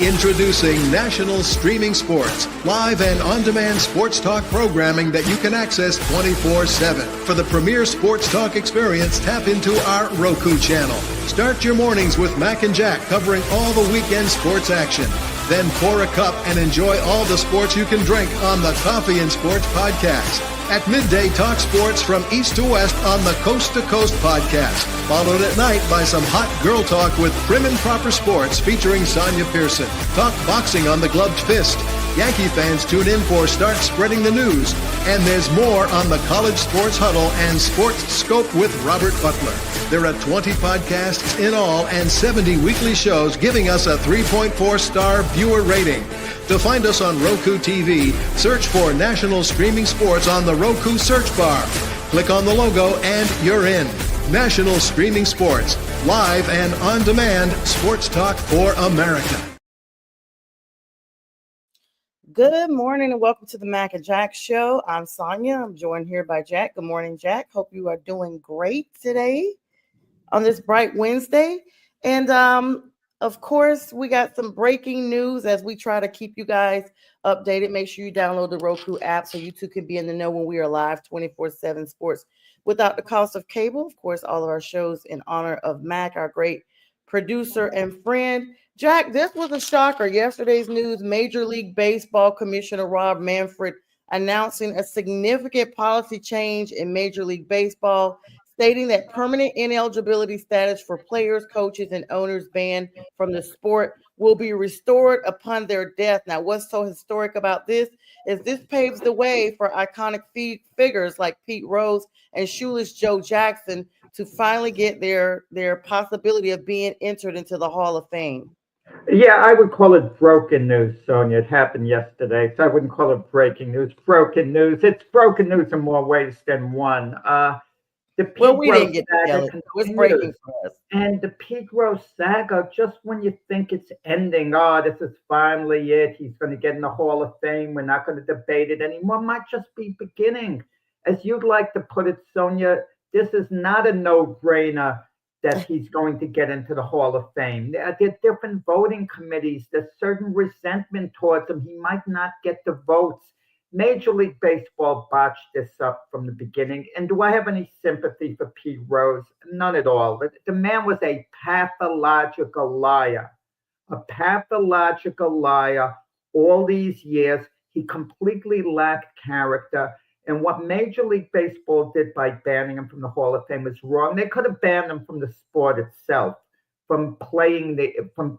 Introducing National Streaming Sports, live and on-demand sports talk programming that you can access 24/7. For the premier sports talk experience, tap into our Roku channel. Start your mornings with Mac and Jack covering all the weekend sports action. Then pour a cup and enjoy all the sports you can drink on the Coffee and Sports podcast. At midday, talk sports from east to west on the Coast to Coast podcast. Followed at night by some hot girl talk with Prim and Proper Sports featuring Sonia Pearson. Talk boxing on the Gloved Fist. Yankee fans tune in for Start Spreading the News. And there's more on the College Sports Huddle and Sports Scope with Robert Butler. There are 20 podcasts in all and 70 weekly shows giving us a 3.4-star viewer rating. To find us on Roku TV, search for National Streaming Sports on the Roku search bar. Click on the logo and you're in. National Streaming Sports, live and on-demand sports talk for America. Good morning and welcome to the Mac and Jack Show. I'm Sonia. I'm joined here by Jack. Good morning, Jack. Hope you are doing great today on this bright Wednesday. And of course, we got some breaking news as we try to keep you guys updated. Make sure you download the Roku app so you too can be in the know when we are live 24/7 sports without the cost of cable. Of course, all of our shows in honor of Mac, our great producer and friend. Jack, this was a shocker. Yesterday's news, Major League Baseball Commissioner Rob Manfred announcing a significant policy change in Major League Baseball, stating that permanent ineligibility status for players, coaches, and owners banned from the sport will be restored upon their death. Now, what's so historic about this is this paves the way for iconic figures like Pete Rose and shoeless Joe Jackson to finally get their possibility of being entered into the Hall of Fame. Yeah, I would call it broken news, Sonia. It happened yesterday, so I wouldn't call it breaking news. Broken news. It's broken news in more ways than one. We didn't get to tell it. It was breaking for us. And the Pete Rose saga, just when you think it's ending, this is finally it. He's going to get in the Hall of Fame. We're not going to debate it anymore. Might just be beginning. As you'd like to put it, Sonia, this is not a no-brainer that he's going to get into the Hall of Fame. There are different voting committees. There's certain resentment towards him. He might not get the votes. Major League Baseball botched this up from the beginning. And do I have any sympathy for Pete Rose? None at all. The man was a pathological liar. A pathological liar all these years. He completely lacked character. And what Major League Baseball did by banning him from the Hall of Fame is wrong. They could have banned him from the sport itself, from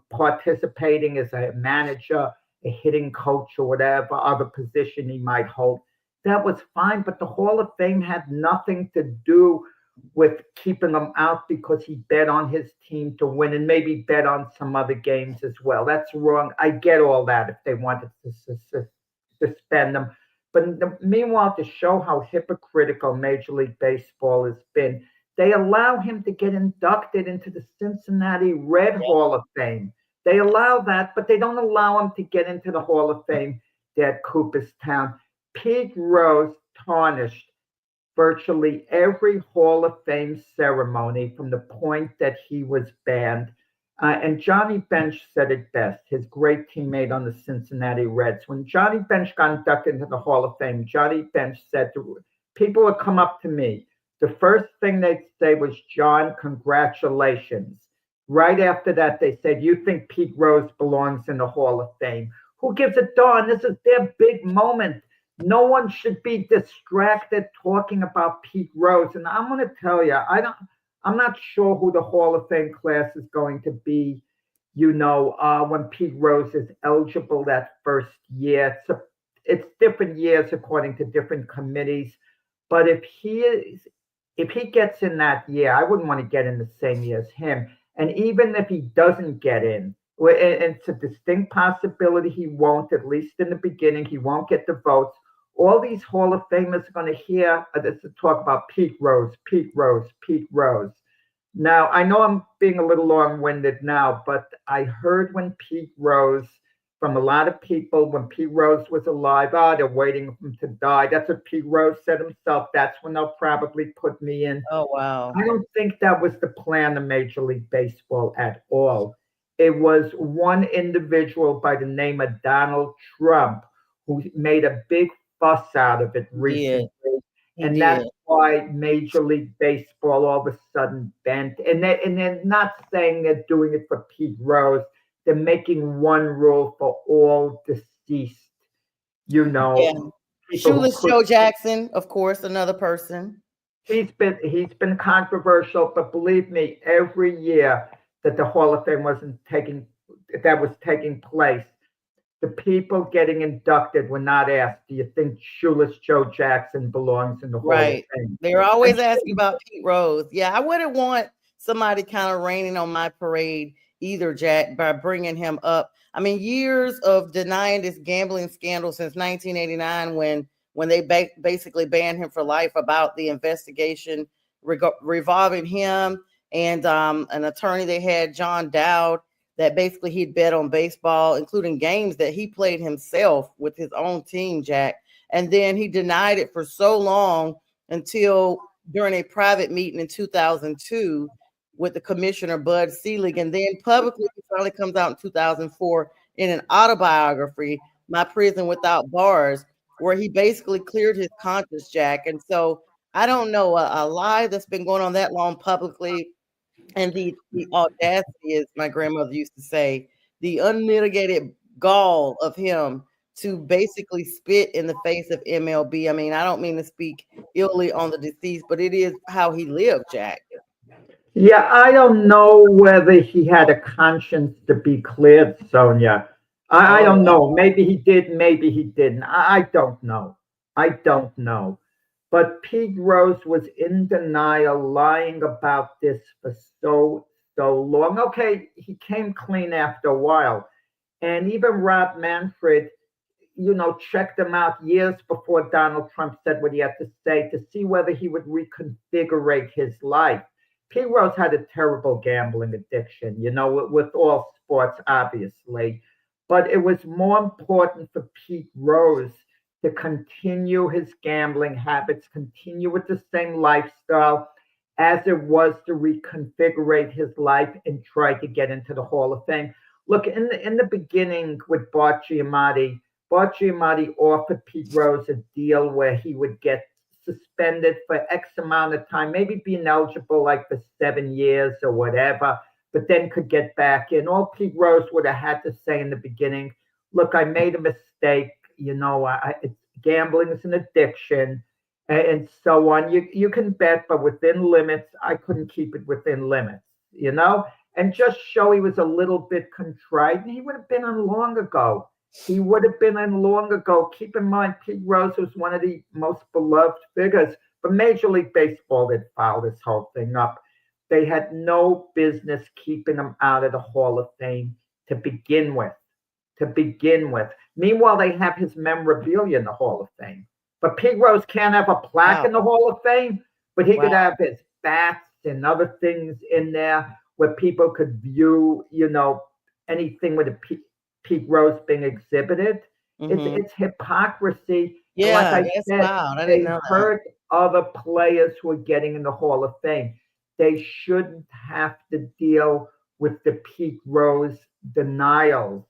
participating as a manager, a hitting coach, or whatever other position he might hold. That was fine, but the Hall of Fame had nothing to do with keeping him out because he bet on his team to win and maybe bet on some other games as well. That's wrong. I get all that if they wanted to suspend him. But meanwhile, to show how hypocritical Major League Baseball has been, they allow him to get inducted into the Cincinnati Red Hall of Fame. They allow that, but they don't allow him to get into the Hall of Fame there at Cooperstown. Pete Rose tarnished virtually every Hall of Fame ceremony from the point that he was banned. And Johnny Bench said it best, his great teammate on the Cincinnati Reds. When Johnny Bench got inducted into the Hall of Fame, Johnny Bench said people would come up to me. The first thing they'd say was, "John, congratulations." Right after that, they said, "You think Pete Rose belongs in the Hall of Fame?" Who gives a darn? This is their big moment. No one should be distracted talking about Pete Rose. And I'm going to tell you, I'm not sure who the Hall of Fame class is going to be, when Pete Rose is eligible that first year. It's different years according to different committees. But if he gets in that year, I wouldn't want to get in the same year as him. And even if he doesn't get in, it's a distinct possibility he won't, at least in the beginning, he won't get the votes. All these Hall of Famers are going to hear this talk about Pete Rose, Pete Rose, Pete Rose. Now, I know I'm being a little long-winded now, but I heard when Pete Rose, from a lot of people, when Pete Rose was alive, they're waiting for him to die. That's what Pete Rose said himself. That's when they'll probably put me in. Oh, wow. I don't think that was the plan of Major League Baseball at all. it was one individual by the name of Donald Trump who made a big fuss out of it Did. recently. He And did. that's why Major League Baseball all of a sudden bent. And they're not saying they're doing it for Pete Rose. They're making one rule for all deceased, Yeah. people who Shoeless could. Joe Jackson, of course, another person. He's been controversial, but believe me, every year that the Hall of Fame was taking place, the people getting inducted were not asked, do you think Shoeless Joe Jackson belongs in the Hall of Right. Fame? They're And always asking about Pete Rose. Yeah, I wouldn't want somebody kind of raining on my parade either, Jack, by bringing him up. I mean, years of denying this gambling scandal since 1989 when they basically banned him for life about the investigation revolving him and an attorney they had, John Dowd, that basically he'd bet on baseball, including games that he played himself with his own team, Jack. And then he denied it for so long until during a private meeting in 2002 with the commissioner, Bud Selig. And then publicly, he finally comes out in 2004 in an autobiography, My Prison Without Bars, where he basically cleared his conscience, Jack. And so I don't know, a lie that's been going on that long publicly, and the audacity, as my grandmother used to say, the unmitigated gall of him to basically spit in the face of MLB. I mean, I don't mean to speak illy on the deceased, but it is how he lived, Jack. yeah, I don't know whether he had a conscience to be cleared, Sonia. I Oh, don't wow. know. Maybe he did, maybe he didn't. I don't know. I don't know. But Pete Rose was in denial, lying about this for so long. Okay, he came clean after a while. And even Rob Manfred, checked him out years before Donald Trump said what he had to say to see whether he would reconfigurate his life. Pete Rose had a terrible gambling addiction, with all sports, obviously. But it was more important for Pete Rose to continue his gambling habits, continue with the same lifestyle, as it was to reconfigurate his life and try to get into the Hall of Fame. Look, in the beginning with Bart Giamatti offered Pete Rose a deal where he would get suspended for X amount of time, maybe being eligible like for 7 years or whatever, but then could get back in. All Pete Rose would have had to say in the beginning, look, I made a mistake. Gambling is an addiction and so on. You can bet, but within limits. I couldn't keep it within limits, and just show he was a little bit contrite, and he would have been on long ago. He would have been in long ago. Keep in mind, Pete Rose was one of the most beloved figures, but Major League Baseball did foul this whole thing up. They had no business keeping him out of the Hall of Fame to begin with. To begin with. Meanwhile, they have his memorabilia in the Hall of Fame. But Pete Rose can't have a plaque Wow. in the Hall of Fame, but he could Wow. have his bats and other things in there where people could view, anything with Pete Rose being exhibited. Mm-hmm. It's hypocrisy. And like Yeah, I that's said, wild. I didn't they know that. hurt other players who are getting in the Hall of Fame. They shouldn't have to deal with the Pete Rose denials,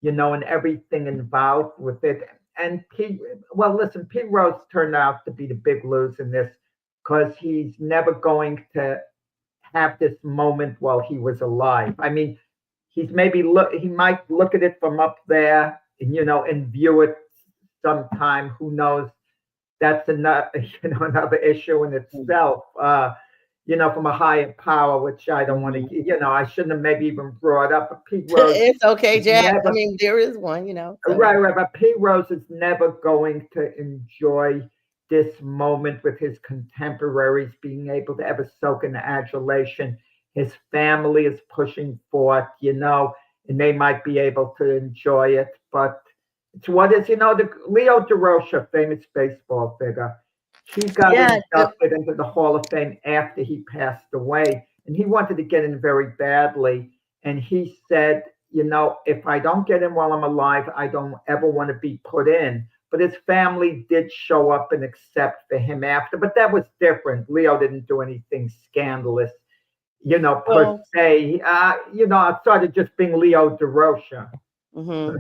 and everything involved with it. And listen, Pete Rose turned out to be the big loser in this because he's never going to have this moment while he was alive. I mean, he might look at it from up there and view it sometime. Who knows? That's another another issue in itself. From a higher power, which I don't want to. Mhm. I shouldn't have maybe even brought up. But Pete Rose It's okay, is Jack. I never mean, there is one. So right. But Pete Rose is never going to enjoy this moment with his contemporaries being able to ever soak in the adulation. His family is pushing forth, and they might be able to enjoy it. But it's what is, the Leo DeRocha, famous baseball figure, he got yeah, inducted into the Hall of Fame after he passed away, and he wanted to get in very badly. And he said, if I don't get in while I'm alive, I don't ever want to be put in. But his family did show up and accept for him after. But that was different. Leo didn't do anything scandalous. per se. Outside of just being Leo DeRocha. Mm-hmm.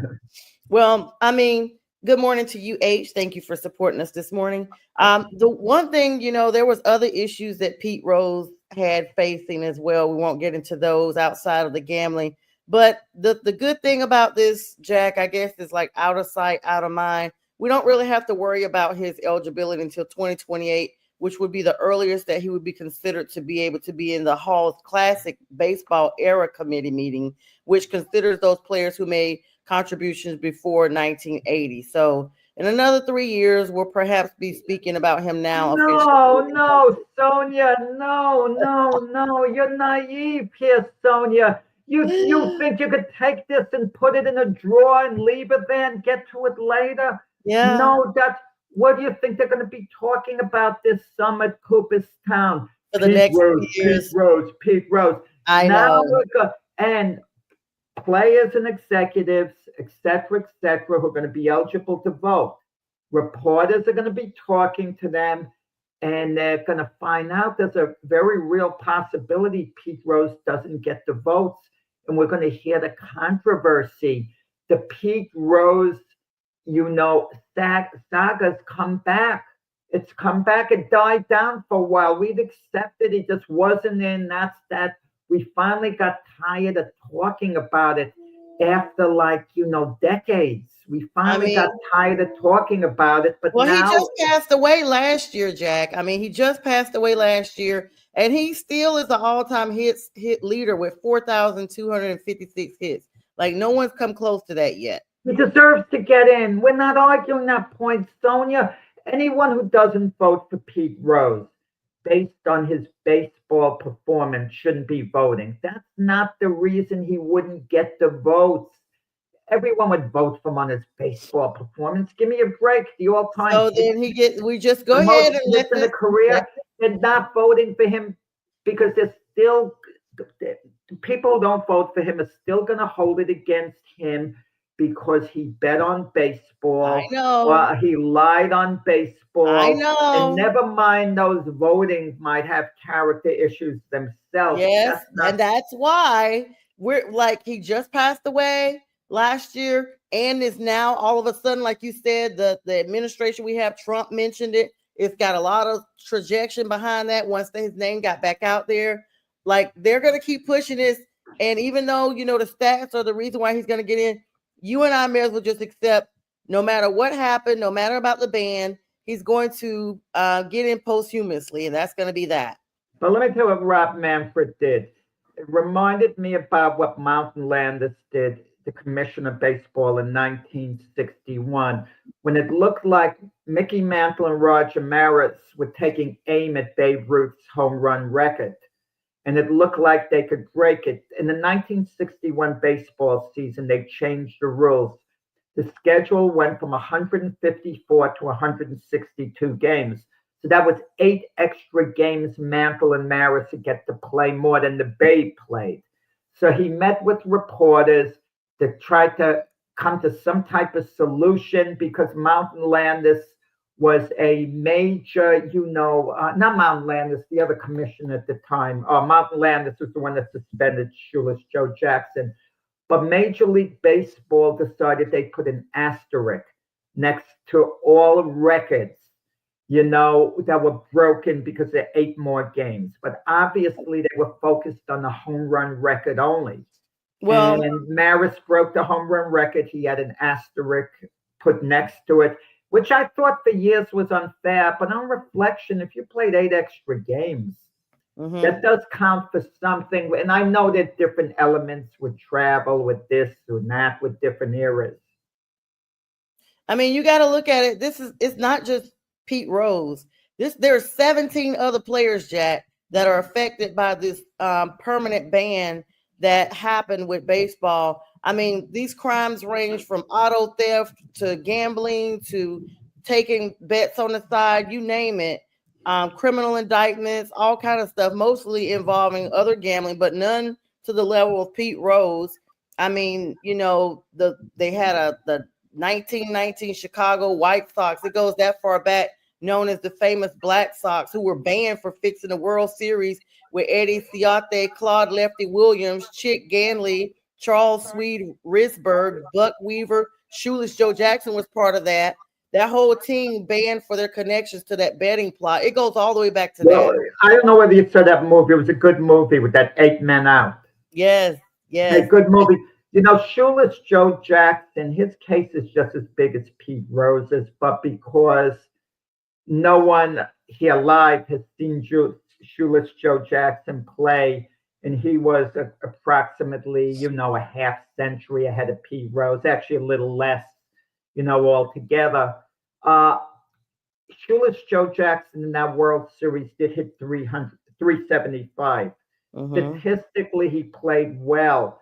Well, I mean, good morning to you, H. Thank you for supporting us this morning. The one thing, there was other issues that Pete Rose had facing as well. We won't get into those outside of the gambling. But the good thing about this, Jack, I guess, is like out of sight, out of mind. We don't really have to worry about his eligibility until 2028, which would be the earliest that he would be considered to be able to be in the Hall's Classic Baseball Era Committee meeting, which considers those players who made contributions before 1980. So in another 3 years, we'll perhaps be speaking about him now. No, Sonja, no. You're naive here, Sonja. You think you could take this and put it in a drawer and leave it there and get to it later? Yeah. No, what do you think they're going to be talking about this summer at Cooperstown? For the next years. Pete Rose. I know. And players and executives, et cetera, who are going to be eligible to vote. Reporters are going to be talking to them, and they're going to find out there's a very real possibility Pete Rose doesn't get the votes, and we're going to hear the controversy. The Pete Rose, saga's come back. It's come back. It died down for a while. We'd accepted he just wasn't in. That's that. We finally got tired of talking about it after decades. We finally got tired of talking about it. But now, he just passed away last year, Jack. He just passed away last year, and he still is the all-time hit leader with 4,256 hits. Like, no one's come close to that yet. He deserves to get in. We're not arguing that point, Sonja. Anyone who doesn't vote for Pete Rose based on his baseball performance shouldn't be voting. That's not the reason he wouldn't get the votes. Everyone would vote for him on his baseball performance. Give me a break. The all-time. So then we just go ahead and let the career. They're not voting for him because they're still people who don't vote for him are still going to hold it against him because he bet on baseball. I know. He lied on baseball. I know. And never mind those voting might have character issues themselves. Yes, and that's why we're like, he just passed away last year and is now all of a sudden, like you said, the administration we have, Trump mentioned it. It's got a lot of trajectory behind that once his name got back out there. Like, they're going to keep pushing this. And even though, the stats are the reason why he's going to get in, you and I may as well just accept no matter what happened, no matter about the ban, he's going to get in posthumously, and that's going to be that. But let me tell you what Rob Manfred did. It reminded me about what Mountain Landis did, the commissioner of baseball in 1961, when it looked like Mickey Mantle and Roger Maris were taking aim at Babe Ruth's home run record. And it looked like they could break it. In the 1961 baseball season, they changed the rules. The schedule went from 154 to 162 games. So that was 8 extra games Mantle and Maris would get to play more than the Babe played. So he met with reporters to try to come to some type of solution because Mountain Landis was a major, not Mountain Landis, the other commissioner at the time. Mountain Landis was the one that suspended shoeless Joe Jackson. But Major League Baseball decided they put an asterisk next to all records, that were broken because there are 8 more games. But obviously they were focused on the home run record only. Well, and Maris broke the home run record. He had an asterisk put next to it, which I thought for years was unfair. But on reflection, if you played 8 extra games, that does count for something. And I know that different elements with travel, with this or that, with different eras. You got to look at it. It's not just Pete Rose. There are 17 other players, Jack, that are affected by this permanent ban that happened with baseball. These crimes range from auto theft to gambling to taking bets on the side, you name it. Criminal indictments, all kind of stuff, mostly involving other gambling, but none to the level of Pete Rose. They had the 1919 Chicago White Sox. It goes that far back, known as the famous Black Sox, who were banned for fixing the World Series with Eddie Ciate, Claude Lefty Williams, Chick Ganley, Charles Swede Risberg, Buck Weaver, Shoeless Joe Jackson was part of that. That whole team banned for their connections to that betting plot. It goes all the way back to Well, that. I don't know whether you saw that movie. It was a good movie with that 8 men out. Yes, A yes. good movie. You know, Shoeless Joe Jackson, his case is just as big as Pete Rose's, but because no one here alive has seen Shoeless Joe Jackson play, and he was approximately, a half century ahead of Pete Rose, actually a little less, altogether. Shoeless Joe Jackson in that World Series did hit 375. Statistically, he played well,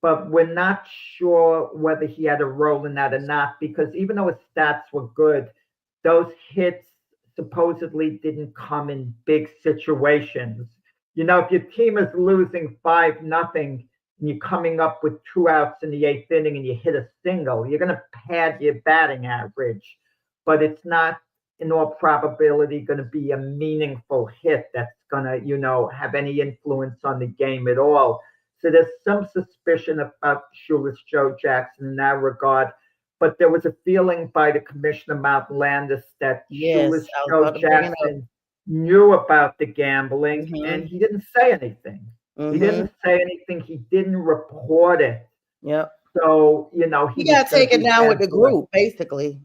but we're not sure whether he had a role in that or not, because even though his stats were good, those hits supposedly didn't come in big situations. If your team is losing 5-0 and you're coming up with 2 outs in the 8th inning and you hit a single, you're going to pad your batting average, but it's not in all probability going to be a meaningful hit that's going to, have any influence on the game at all. So there's some suspicion about Shoeless Joe Jackson in that regard. But there was a feeling by the Commissioner Mountain Landis that Shoeless Joe Jackson knew about the gambling and he didn't say anything. He didn't say anything. He didn't report it. Yep. So, he got taken down with the group, basically.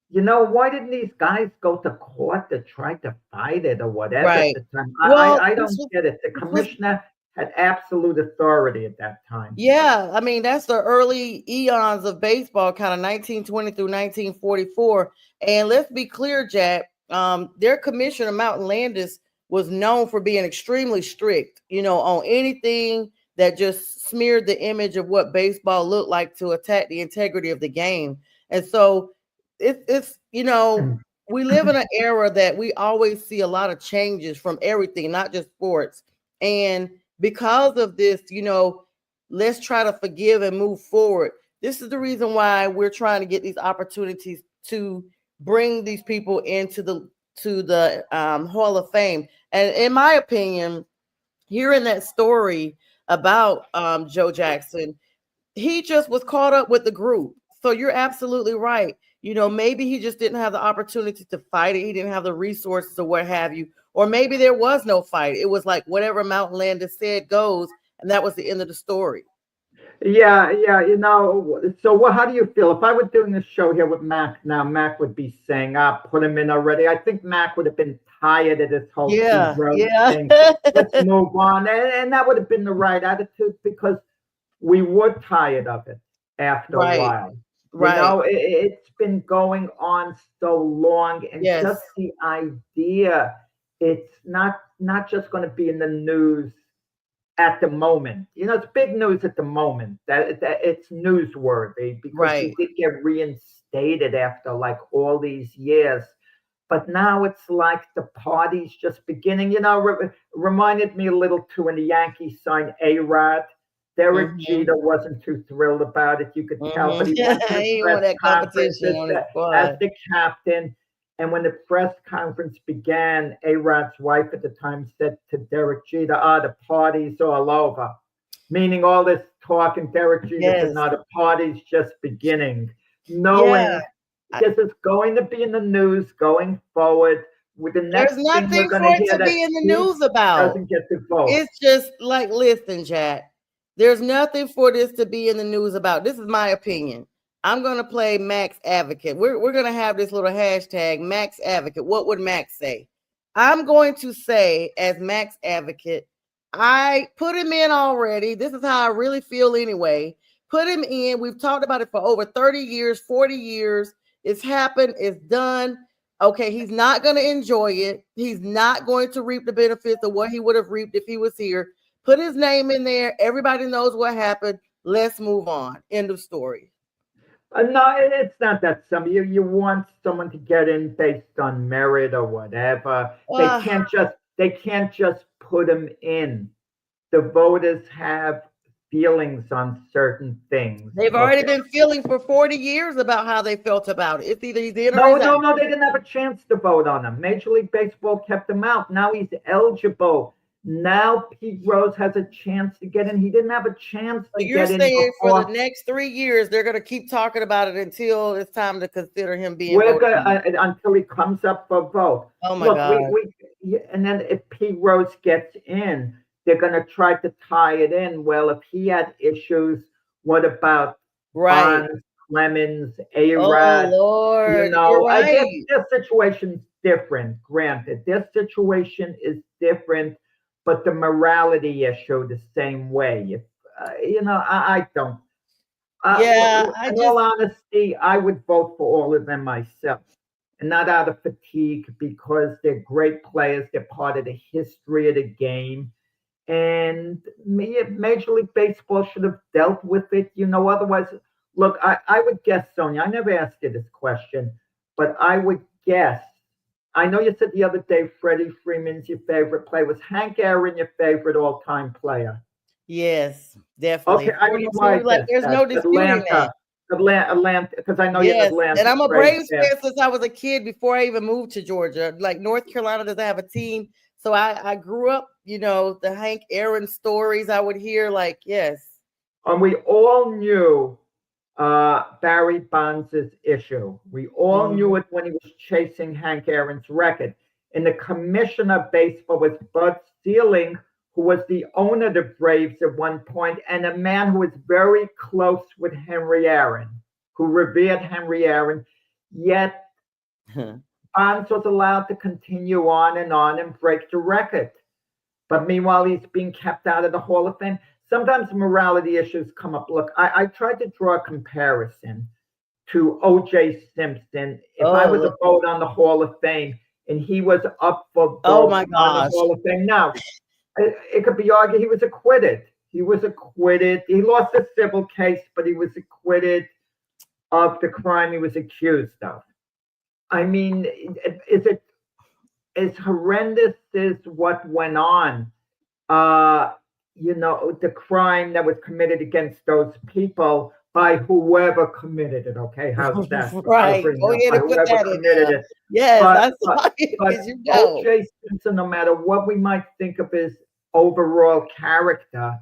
Why didn't these guys go to court to try to fight it or whatever right. at the time? I don't get it. The commissioner had absolute authority at that time. Yeah, I mean, that's the early eons of baseball, kind of 1920 through 1944. And let's be clear, Jack, their commissioner, Mountain Landis, was known for being extremely strict, on anything that just smeared the image of what baseball looked like to attack the integrity of the game. And so it's we live in an era that we always see a lot of changes from everything, not just sports. And because of this, let's try to forgive and move forward. This is the reason why we're trying to get these opportunities to bring these people into the Hall of Fame. And in my opinion, hearing that story about Joe Jackson, he just was caught up with the group. So you're absolutely right. Maybe he just didn't have the opportunity to fight it. He didn't have the resources or what have you. Or maybe there was no fight. It was like whatever Mountain Landis said goes, and that was the end of the story. Yeah. So how do you feel? If I were doing this show here with Mac now, Mac would be saying, put him in already. I think Mac would have been tired of this whole thing. Let's move on. And that would have been the right attitude, because we were tired of it after a while. Right. It's been going on so long, and just the idea, it's not just going to be in the news at the moment. It's big news at the moment. That it's newsworthy because he did get reinstated after like all these years. But now it's like the party's just beginning. Reminded me a little too when the Yankees signed A-Rod. Derek Jeter wasn't too thrilled about it. You could tell, but he went to the press conference as the captain. And when the press conference began, A-Rod's wife at the time said to Derek Jeter, the party's all over. Meaning all this talk, and Derek Jeter said, no, the party's just beginning. Knowing this is going to be in the news going forward. With the next There's nothing for it to be in the news about. Doesn't get the vote. It's just like, listen, Jack. There's nothing for this to be in the news about. This is my opinion. I'm going to play Mac's advocate. We're going to have this little hashtag, Mac's advocate. What would Mac say? I'm going to say, as Mac's advocate, I put him in already. This is how I really feel anyway. Put him in. We've talked about it for over 30 years, 40 years. It's happened. It's done. Okay, he's not going to enjoy it. He's not going to reap the benefits of what he would have reaped if he was here. Put his name in there. Everybody knows what happened. Let's move on. End of story. No, it's not that simple. You want someone to get in based on merit or whatever. They can't just put him in. The voters have feelings on certain things. They've already been feeling for 40 years about how they felt about it. It's either he's in or he's out. No, they didn't have a chance to vote on him. Major League Baseball kept him out. Now he's eligible. Now Pete Rose has a chance to get in. He didn't have a chance So to you're get in saying for the before. next 3 years, they're going to keep talking about it until it's time to consider him being We're voted gonna in. until he comes up for vote. Oh my Look, God. and then if Pete Rose gets in, they're gonna try to tie it in. Well, if he had issues, what about Right. Bonds, Clemens, Oh A-Rod? You Lord, you're know, right. their situation's different. Granted, their situation is different, but the morality issue the same way. If, I don't. Yeah, I In just all honesty, I would vote for all of them myself, and not out of fatigue because they're great players. They're part of the history of the game, and Major League Baseball should have dealt with it. Otherwise, look, I would guess, Sonia. I never asked you this question, but I would guess. I know you said the other day Freddie Freeman's your favorite player. Was Hank Aaron your favorite all-time player? yes, Okay, definitely. I don't know why I 42, like guessed there's that. no disputing that. Atlanta, because I know you're an Yes, and Atlanta I'm a Braves Braves fan. fan since I was a kid before I even moved to Georgia. Like North Carolina doesn't have a team. So I grew up, the Hank Aaron stories I would hear, like, yes. And we all knew Barry Bonds' issue. We all knew Mhm. it when he was chasing Hank Aaron's record. And the commissioner of baseball was Bud Selig, who was the owner of the Braves at one point, and a man who was very close with Henry Aaron, who revered Henry Aaron. Yet Bonds was allowed to continue on and break the record. But meanwhile, he's being kept out of the Hall of Fame. Sometimes morality issues come up. Look, I tried to draw a comparison to O.J. Simpson. If I was Oh, a vote on the Hall of Fame and he was up for oh vote my on the gosh. Hall of Fame, now it could be argued he was acquitted. He was acquitted. He lost a civil case, but he was acquitted of the crime he was accused of. I mean, is it as horrendous as what went on? uh, the crime that was committed against those people by whoever committed it. Okay, how's that? I'll Right. bring Go it up ahead by and put whoever that in committed there. it. Yes, But I but saw it but because O.J. Simpson, no matter what we might think of his overall character,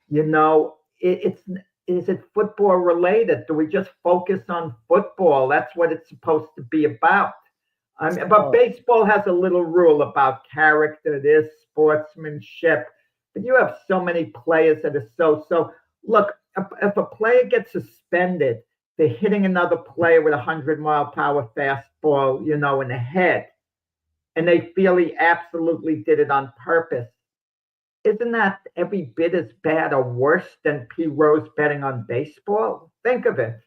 it's is it football related? Do we just focus on football? That's what it's supposed to be about. But Oh, baseball has a little rule about character, this sportsmanship. But you have so many players that are so. Look, if a player gets suspended, they're hitting another player with a 100-mile-per-hour fastball, in the head, and they feel he absolutely did it on purpose. Isn't that every bit as bad or worse than P. Rose betting on baseball? Think of it.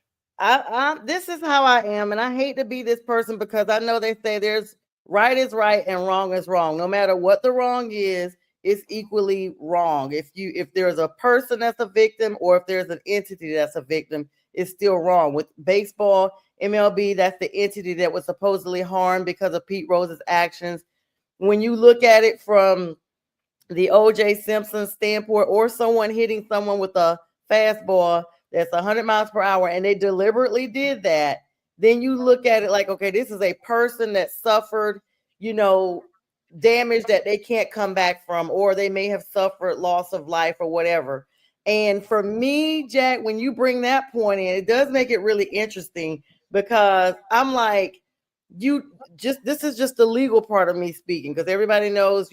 this is how I am, and I hate to be this person because I know they say there's right is right and wrong is wrong. No matter what the wrong is, it's equally wrong. If there's a person that's a victim or if there's an entity that's a victim, it's still wrong. With baseball, MLB, that's the entity that was supposedly harmed because of Pete Rose's actions. When you look at it from the O.J. Simpson standpoint, or someone hitting someone with a fastball that's 100 miles per hour, and they deliberately did that, then you look at it like, okay, this is a person that suffered, damage that they can't come back from, or they may have suffered loss of life or whatever. And for me, Jack, when you bring that point in, it does make it really interesting because I'm like, this is just the legal part of me speaking, because everybody knows,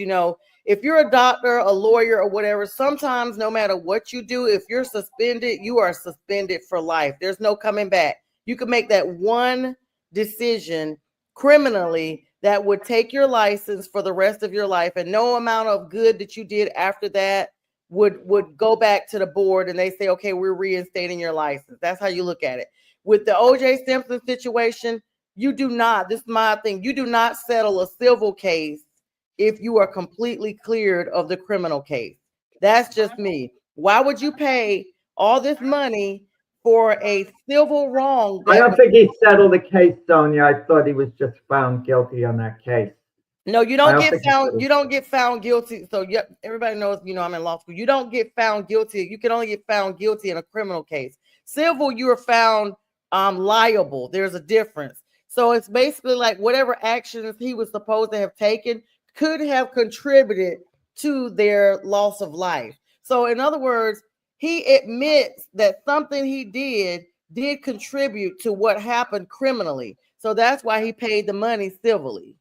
if you're a doctor, a lawyer, or whatever, sometimes no matter what you do, if you're suspended, you are suspended for life. There's no coming back. You can make that one decision criminally that would take your license for the rest of your life, and no amount of good that you did after that would go back to the board and they say, okay, we're reinstating your license. That's how you look at it. With the O.J. Simpson situation, you do not, this is my thing, you do not settle a civil case if you are completely cleared of the criminal case. That's just me. Why would you pay all this money for a civil wrong I that don't was? think he settled the case, Sonia. I thought he was just found guilty on that case. No, you I don't don't get think he found. settled. You don't get found guilty. So, yep, everybody knows. I'm in law school. You don't get found guilty. You can only get found guilty in a criminal case. Civil, you are found liable. There's a difference. So it's basically like whatever actions he was supposed to have taken could have contributed to their loss of life. So in other words, he admits that something he did contribute to what happened criminally. So that's why he paid the money civilly.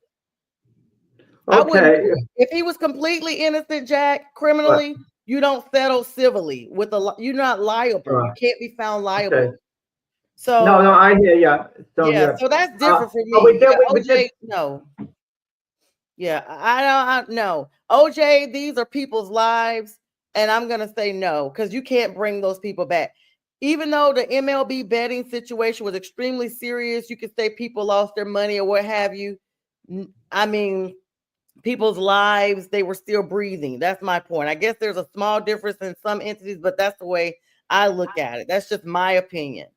I wouldn't, if he was completely innocent, Jack, criminally, you don't settle civilly with you're not liable. You can't be found liable. So no, I hear you. So that's different for me. OJ, no. Yeah, I don't know. OJ, these are people's lives, and I'm gonna say no, because you can't bring those people back. Even though the MLB betting situation was extremely serious, you could say people lost their money or what have you. I mean, people's lives, they were still breathing. That's my point. I guess there's a small difference in some entities, but that's the way I look at it. That's just my opinion.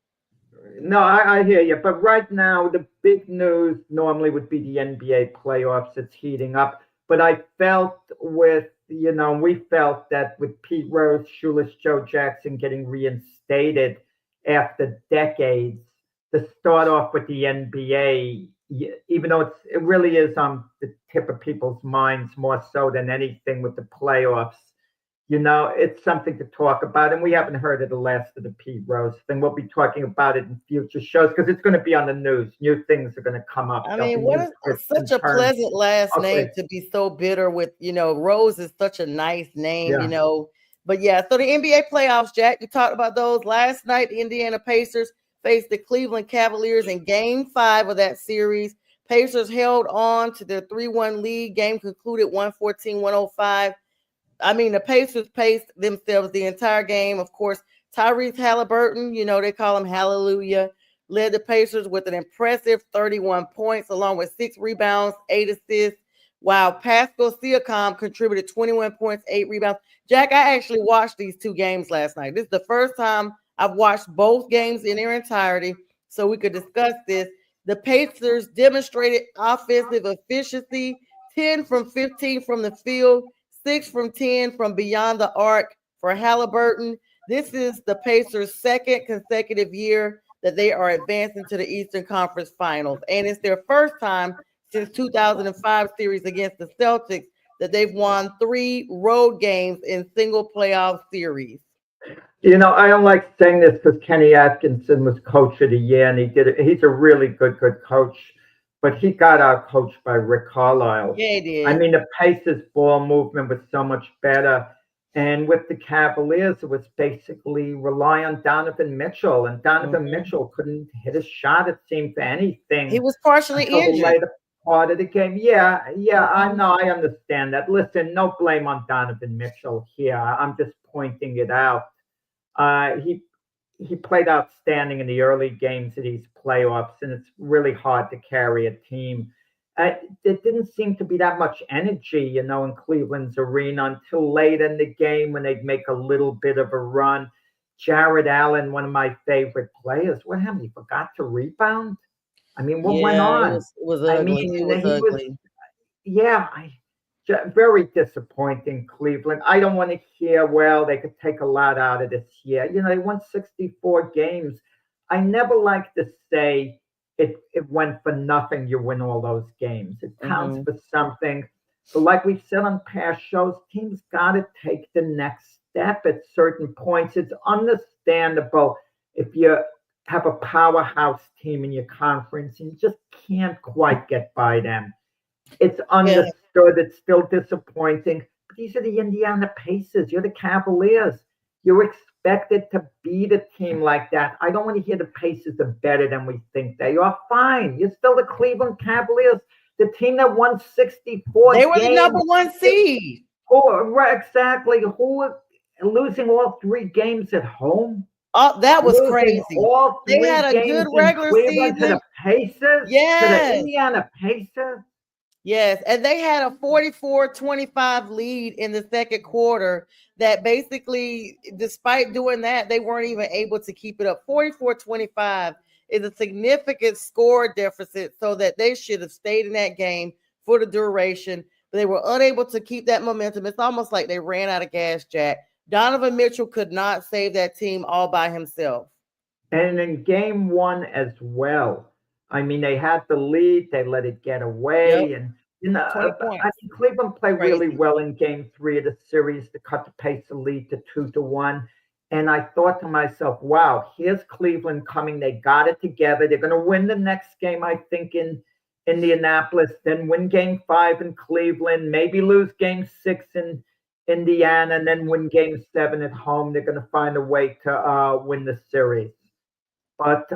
No, I hear you. But right now, the big news normally would be the NBA playoffs. It's heating up. But I felt we felt that with Pete Rose, Shoeless Joe Jackson getting reinstated after decades, to start off with the NBA, even though it really is on the tip of people's minds more so than anything with the playoffs, it's something to talk about. And we haven't heard of the last of the Pete Rose thing. We'll be talking about it in future shows because it's going to be on the news. New things are going to come up. I mean, what is such a pleasant last name to be so bitter with? Rose is such a nice name, But yeah, so the NBA playoffs, Jack, you talked about those. Last night, the Indiana Pacers faced the Cleveland Cavaliers in Game 5 of that series. Pacers held on to their 3-1 lead. Game concluded 114-105. I mean, the Pacers paced themselves the entire game. Of course, Tyrese Halliburton, they call him Hallelujah, led the Pacers with an impressive 31 points, along with 6 rebounds, 8 assists, while Pascal Siakam contributed 21 points, 8 rebounds. Jack, I actually watched these 2 games last night. This is the first time I've watched both games in their entirety, so we could discuss this. The Pacers demonstrated offensive efficiency, 10 from 15 from the field, 6 from 10 from beyond the arc for Halliburton. This is the Pacers' second consecutive year that they are advancing to the Eastern Conference Finals. And it's their first time since 2005 series against the Celtics that they've won 3 road games in single playoff series. I don't like saying this because Kenny Atkinson was coach of the year, and he's a really good coach. But he got out coached by Rick Carlisle. Yeah, he did. I mean, the Pacers' ball movement was so much better. And with the Cavaliers, it was basically rely on Donovan Mitchell. And Donovan Mitchell couldn't hit a shot, it seemed, for anything. He was partially injured. The later part of the game. Yeah, I know. I understand that. Listen, no blame on Donovan Mitchell here. I'm just pointing it out. He played outstanding in the early games of these playoffs, and it's really hard to carry a team. There didn't seem to be that much energy, in Cleveland's arena until late in the game when they'd make a little bit of a run. Jared Allen, one of my favorite players, what happened? He forgot to rebound? I mean, what went on? It was ugly. It was ugly. Very disappointing, Cleveland. I don't want to hear, well, they could take a lot out of this year. They won 64 games. I never like to say it went for nothing. You win all those games. It counts for something. But like we've said on past shows, teams got to take the next step at certain points. It's understandable if you have a powerhouse team in your conference and you just can't quite get by them. It's understood. It's still disappointing. But these are the Indiana Pacers. You're the Cavaliers. You're expected to beat a team like that. I don't want to hear the Pacers are better than we think they are. Fine. You're still the Cleveland Cavaliers, the team that won 64 They were games. the number 1 seed. Right, exactly. Who were losing all 3 games at home? Oh, that was crazy. They had a good regular season to the Pacers. Yes. To the Indiana Pacers. Yes, and they had a 44-25 lead in the second quarter that basically, despite doing that, they weren't even able to keep it up. 44-25 is a significant score deficit, so that they should have stayed in that game for the duration, but they were unable to keep that momentum. It's almost like they ran out of gas, Jack. Donovan Mitchell could not save that team all by himself. And in game 1 as well. I mean, they had the lead, they let it get away. And, You know, 20 I points. mean, Cleveland played really Crazy. well in Game 3 of the series to cut the pace of lead to 2-1. And I thought to myself, wow, here's Cleveland coming. They got it together. They're going to win the next game, I think, in Indianapolis, then win Game 5 in Cleveland, maybe lose Game 6 in Indiana, and then win Game 7 at home. They're going to find a way to win the series. But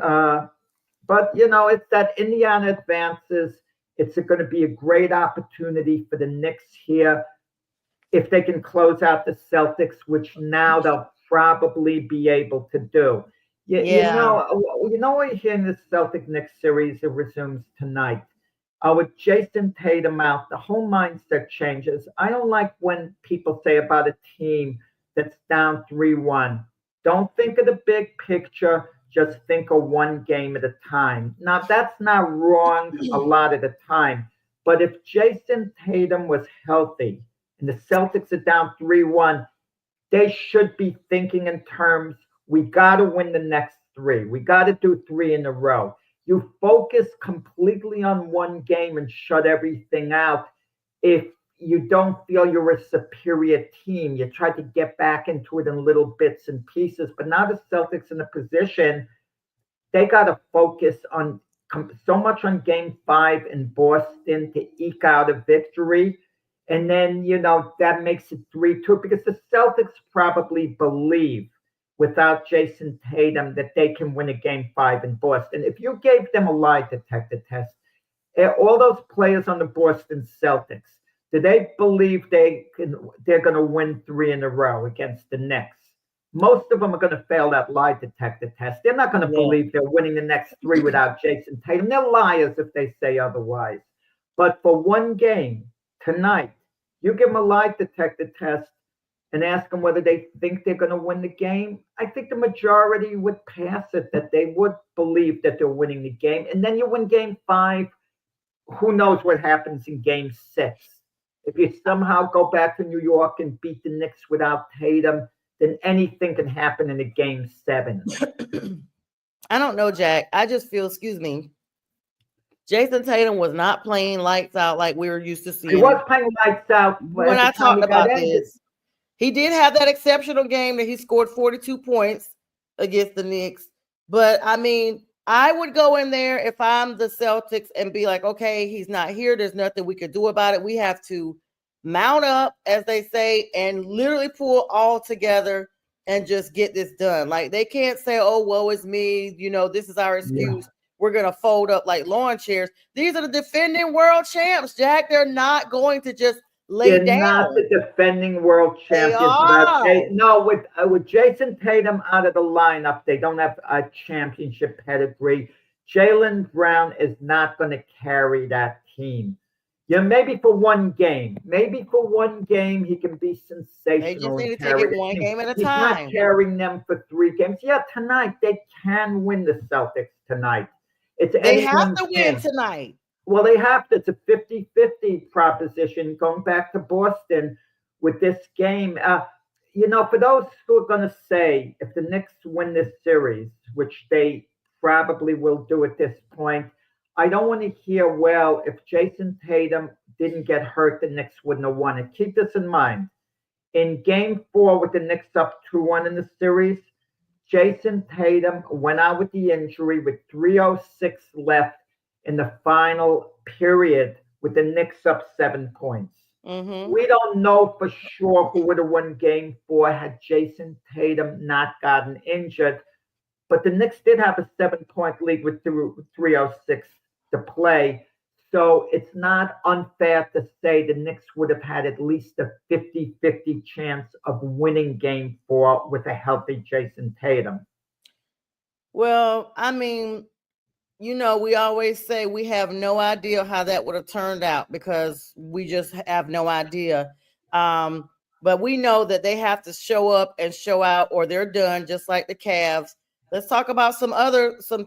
you know, it's that Indiana advances. It's going to be a great opportunity for the Knicks here if they can close out the Celtics, which now they'll probably be able to do. Yeah. You know what here in the Celtic Knicks series, it resumes tonight. With Jason Tatum out, the whole mindset changes. I don't like when people say about a team that's down 3-1. Don't think of the big picture. Just think of one game at a time. Now, that's not wrong a lot of the time. But if Jason Tatum was healthy and the Celtics are down 3-1, they should be thinking in terms, we got to win the next 3. We got to do 3 in a row. You focus completely on one game and shut everything out. If you don't feel you're a superior team, you try to get back into it in little bits and pieces. But now the Celtics in a position, they got to focus on so much on Game 5 in Boston to eke out a victory. And then, you know, that makes it 3-2 because the Celtics probably believe without Jason Tatum that they can win a Game 5 in Boston. If you gave them a lie detector test, all those players on the Boston Celtics, do they believe they're going to win 3 in a row against the Knicks? Most of them are going to fail that lie detector test. They're not going to believe they're winning the next 3 without Jason Tatum. They're liars if they say otherwise. But for one game tonight, you give them a lie detector test and ask them whether they think they're going to win the game. I think the majority would pass it, that they would believe that they're winning the game. And then you win Game 5. Who knows what happens in Game 6? If you somehow go back to New York and beat the Knicks without Tatum, then anything can happen in a Game 7. I don't know, Jack. I just feel, excuse me, Jason Tatum was not playing lights out like we were used to seeing. He was playing lights out when I talked about this. He did have that exceptional game that he scored 42 points against the Knicks. But, I mean, I would go in there if I'm the Celtics and be like, okay, he's not here. There's nothing we could do about it. We have to mount up, as they say, and literally pull all together and just get this done. Like, they can't say, oh, woe is me. You know, this is our excuse. Yeah. We're going to fold up like lawn chairs. These are the defending world champs, Jack. They're not going to just lay down. They're not the defending world champions. No, with Jason Tatum out of the lineup, they don't have a championship pedigree. Jaylen Brown is not going to carry that team. Yeah, maybe for one game. Maybe for one game he can be sensational. They just need to take it one game at a time. He's not carrying them for 3 games. Yeah, tonight they can win the Celtics tonight. They have to win tonight. Well, they have to. It's a 50-50 proposition going back to Boston with this game. You know, for those who are going to say if the Knicks win this series, which they probably will do at this point, I don't want to hear, well, if Jason Tatum didn't get hurt, the Knicks wouldn't have won it. Keep this in mind. In Game 4 with the Knicks up 2-1 in the series, Jason Tatum went out with the injury with 3:06 left in the final period with the Knicks up 7 points. Mm-hmm. We don't know for sure who would have won Game 4 had Jason Tatum not gotten injured. But the Knicks did have a 7-point lead with 3:06 to play. So it's not unfair to say the Knicks would have had at least a 50-50 chance of winning Game 4 with a healthy Jason Tatum. Well, I mean, you know, we always say we have no idea how that would have turned out because we just have no idea. But we know that they have to show up and show out or they're done, just like the Cavs. Let's talk about some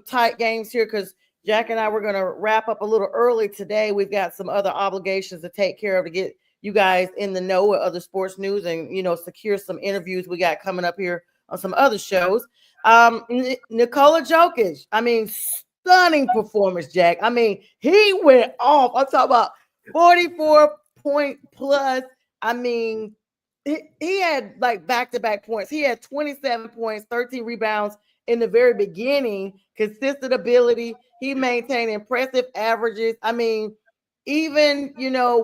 tight games here because Jack and I were going to wrap up a little early today. We've got some other obligations to take care of to get you guys in the know with other sports news and, you know, secure some interviews we got coming up here on some other shows. Nikola Jokic, I mean, stunning performance, Jack. I mean, he went off. I'm talking about 44 point plus. I mean, he had like back-to-back points. He had 27 points, 13 rebounds in the very beginning, consistent ability. He maintained impressive averages. I mean, even,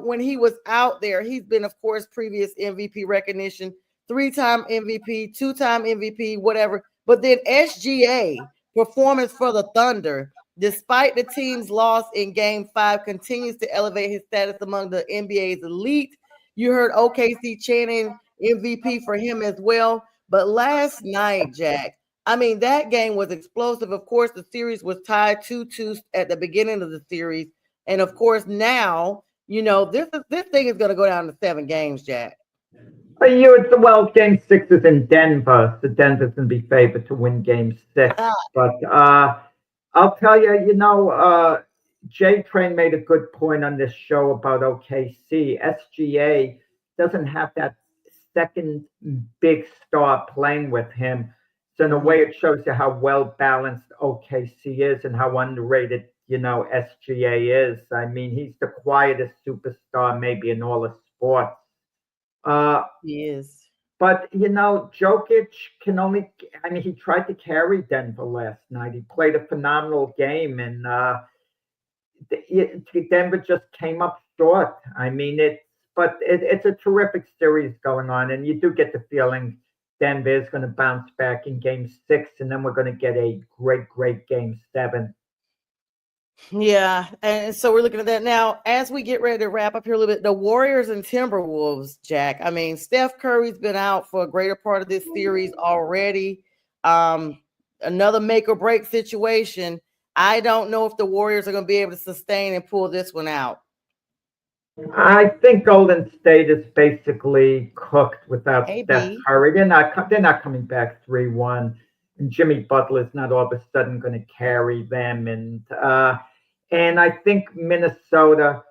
when he was out there, he's been, of course, previous MVP recognition, 3-time MVP, 2-time MVP, whatever. But then SGA, performance for the Thunder, despite the team's loss in Game 5, continues to elevate his status among the NBA's elite. You heard OKC chanting MVP for him as well. But last night, Jack, I mean, that game was explosive. Of course, the series was tied 2-2 at the beginning of the series. And of course, now, this thing is going to go down to 7 games, Jack. Well, Game 6 is in Denver, so Denver's going to be favored to win Game 6. But I'll tell you, J Train made a good point on this show about OKC. SGA doesn't have that second big star playing with him. So in a way, it shows you how well balanced OKC is and how underrated, SGA is. I mean, he's the quietest superstar maybe in all of sports. He is. But, Jokic he tried to carry Denver last night. He played a phenomenal game, and Denver just came up short. I mean, it's a terrific series going on, and you do get the feeling Denver is going to bounce back in Game 6, and then we're going to get a great, great Game 7. Yeah, and so we're looking at that now. As we get ready to wrap up here a little bit, the Warriors and Timberwolves, Jack. I mean, Steph Curry's been out for a greater part of this series already. Another make or break situation. I don't know if the Warriors are going to be able to sustain and pull this one out. I think Golden State is basically cooked without Steph Curry. They're not coming back 3-1. And Jimmy Butler's not all of a sudden going to carry them. And I think Minnesota,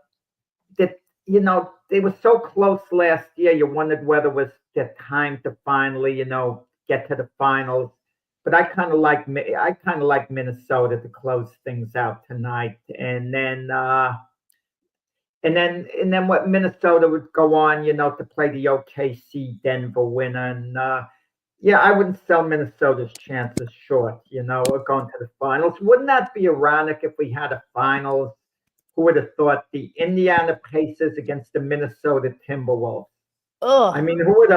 that they were so close last year. You wondered whether it was the time to finally, get to the finals. But I kind of like Minnesota to close things out tonight. And then what Minnesota would go on, to play the OKC Denver winner. And I wouldn't sell Minnesota's chances short, of going to the finals. Wouldn't that be ironic if we had a finals? Who would have thought the Indiana Pacers against the Minnesota Timberwolves? I mean, who would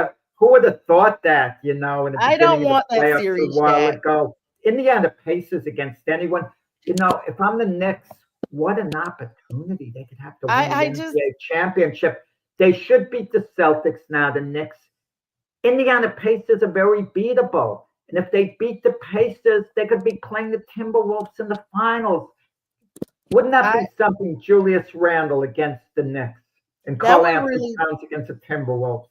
have thought that, in the beginning I don't want of the that playoffs series, a while Jack. ago? Indiana Pacers against anyone. If I'm the Knicks, what an opportunity. They could have to win the NBA championship. They should beat the Celtics now, the Knicks. Indiana Pacers are very beatable. And if they beat the Pacers, they could be playing the Timberwolves in the finals. Wouldn't that be something? Julius Randle against the Knicks and Karl Anthony Towns against the Timberwolves.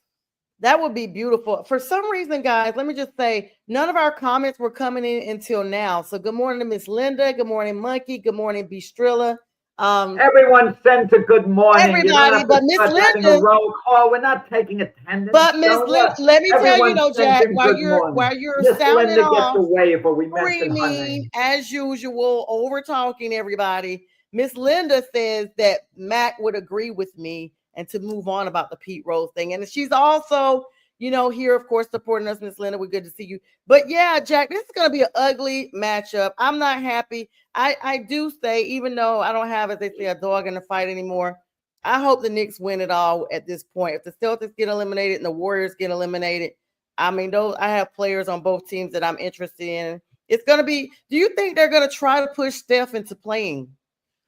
That would be beautiful. For some reason, guys, let me just say, none of our comments were coming in until now. So good morning to Miss Linda. Good morning, Monkey. Good morning, Bistrilla. Everyone sends a good morning. Everybody, but Miss Linda, a roll call. We're not taking attendance. But Miss Linda, let me tell you, Jack, while you're Miss sounding Linda off, gets a waiver. We mentioned her name. As usual, over talking everybody. Miss Linda says that Mac would agree with me and to move on about the Pete Rose thing, and she's also, here, of course, supporting us, Miss Linda. We're good to see you. But yeah, Jack, this is going to be an ugly matchup. I'm not happy. I do say, even though I don't have, as they say, a dog in the fight anymore, I hope the Knicks win it all at this point. If the Celtics get eliminated and the Warriors get eliminated, I mean, I have players on both teams that I'm interested in. It's going to be, do you think they're going to try to push Steph into playing?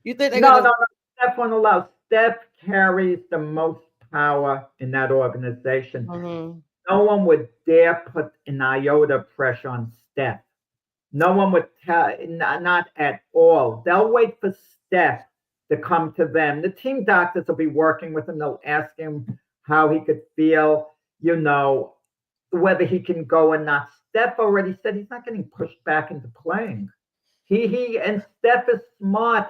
You think they're going to? No. Steph won't allow. Steph carries the most power in that organization. Mm-hmm. No one would dare put an iota of pressure on Steph. No one would tell, not at all. They'll wait for Steph to come to them. The team doctors will be working with him. They'll ask him how he could feel, whether he can go or not. Steph already said he's not getting pushed back into playing. And Steph is smart.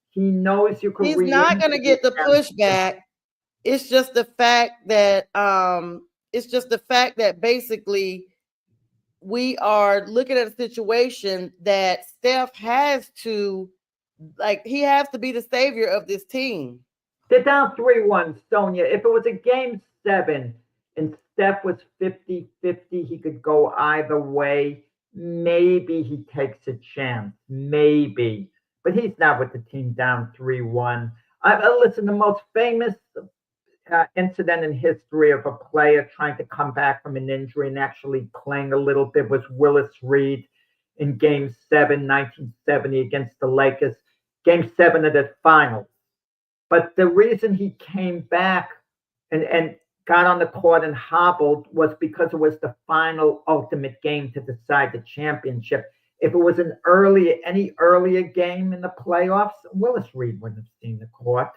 He knows you can. He's not going to get the pushback. It's just the fact that basically we are looking at a situation that Steph has to, he has to be the savior of this team. They're down 3-1, Sonja. If it was a game 7 and Steph was 50-50, he could go either way. Maybe he takes a chance. Maybe. But he's not with the team down 3-1. Listen, the most famous incident in history of a player trying to come back from an injury and actually playing a little bit was Willis Reed in Game 7, 1970 against the Lakers. Game 7 of the finals. But the reason he came back and got on the court and hobbled was because it was the final ultimate game to decide the championship. If it was any earlier game in the playoffs, Willis Reed wouldn't have seen the court.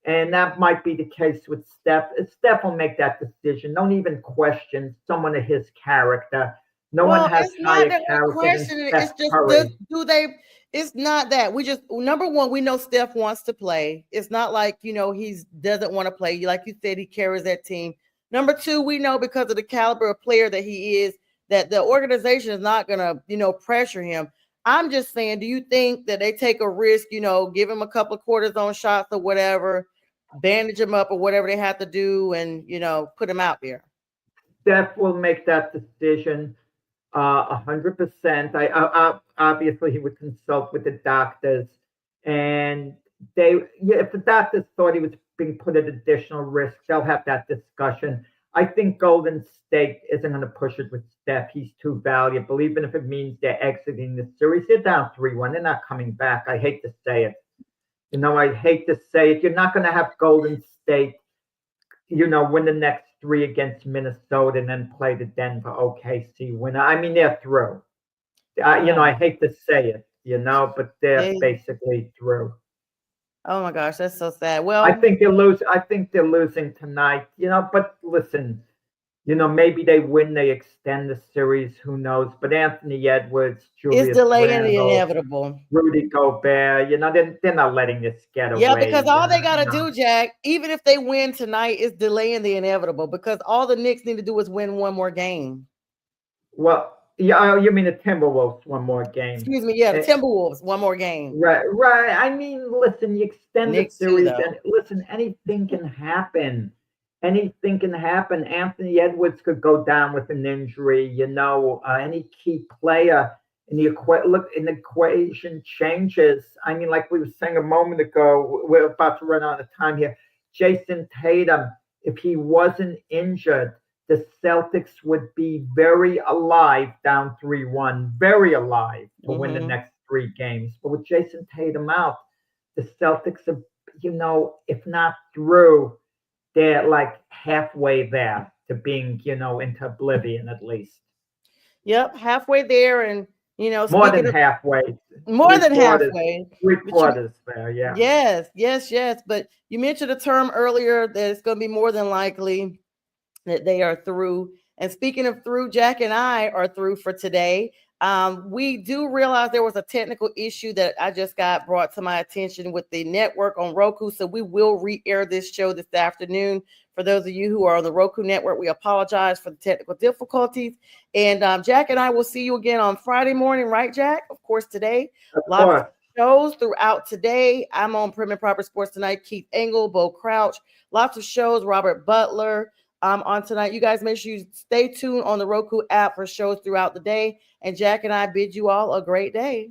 And that might be the case with Steph. Steph will make that decision. Don't even question someone of his character. No one has higher character than Steph Curry. It's not that. We just, number one, we know Steph wants to play. It's not like, he doesn't want to play. Like you said, he carries that team. Number two, we know because of the caliber of player that he is, that the organization is not going to, pressure him. I'm just saying, do you think that they take a risk, give him a couple of quarters on shots or whatever, bandage him up or whatever they have to do and, put him out there? Steph will make that decision 100%. Obviously he would consult with the doctors, and if the doctors thought he was being put at additional risk, they'll have that discussion. I think Golden State isn't going to push it with Steph. He's too valuable, even if it means they're exiting the series. They're down 3-1. They're not coming back. I hate to say it. I hate to say it. You're not going to have Golden State, win the next 3 against Minnesota and then play the Denver OKC winner. I mean, they're through. I hate to say it, but they're basically through. Oh my gosh, that's so sad. Well, I think they're losing tonight, but listen, maybe they win, they extend the series, who knows? But Anthony Edwards, Julius it's delaying Randle, the inevitable. Rudy Gobert, they're not letting this get away. Yeah, because all they got to do, Jack, even if they win tonight, is delaying the inevitable, because all the Knicks need to do is win one more game. Well, yeah, you mean the Timberwolves one more game? Excuse me, yeah, the Timberwolves one more game. Right. I mean, listen, you extend the series, and listen, anything can happen. Anything can happen. Anthony Edwards could go down with an injury. Any key player in the equation changes. I mean, like we were saying a moment ago, we're about to run out of time here. Jason Tatum, if he wasn't injured, the Celtics would be very alive, down 3-1, very alive to win the next 3 games. But with Jason Tatum out, the Celtics are, if not through, they're like halfway there to being, into oblivion at least. Yep, halfway there, and more than halfway. More than halfway. 3/4 there, yeah. Yes. But you mentioned a term earlier that it's going to be more than likely that they are through. And speaking of through, Jack and I are through for today. We do realize there was a technical issue that I just got brought to my attention with the network on Roku. So we will re-air this show this afternoon. For those of you who are on the Roku network, we apologize for the technical difficulties. And Jack and I will see you again on Friday morning, right, Jack? Of course, today. Lots of shows throughout today. I'm on Prim and Proper Sports tonight. Keith Engel, Bo Crouch. Lots of shows. Robert Butler. On tonight. You guys make sure you stay tuned on the Roku app for shows throughout the day. And Jack and I bid you all a great day.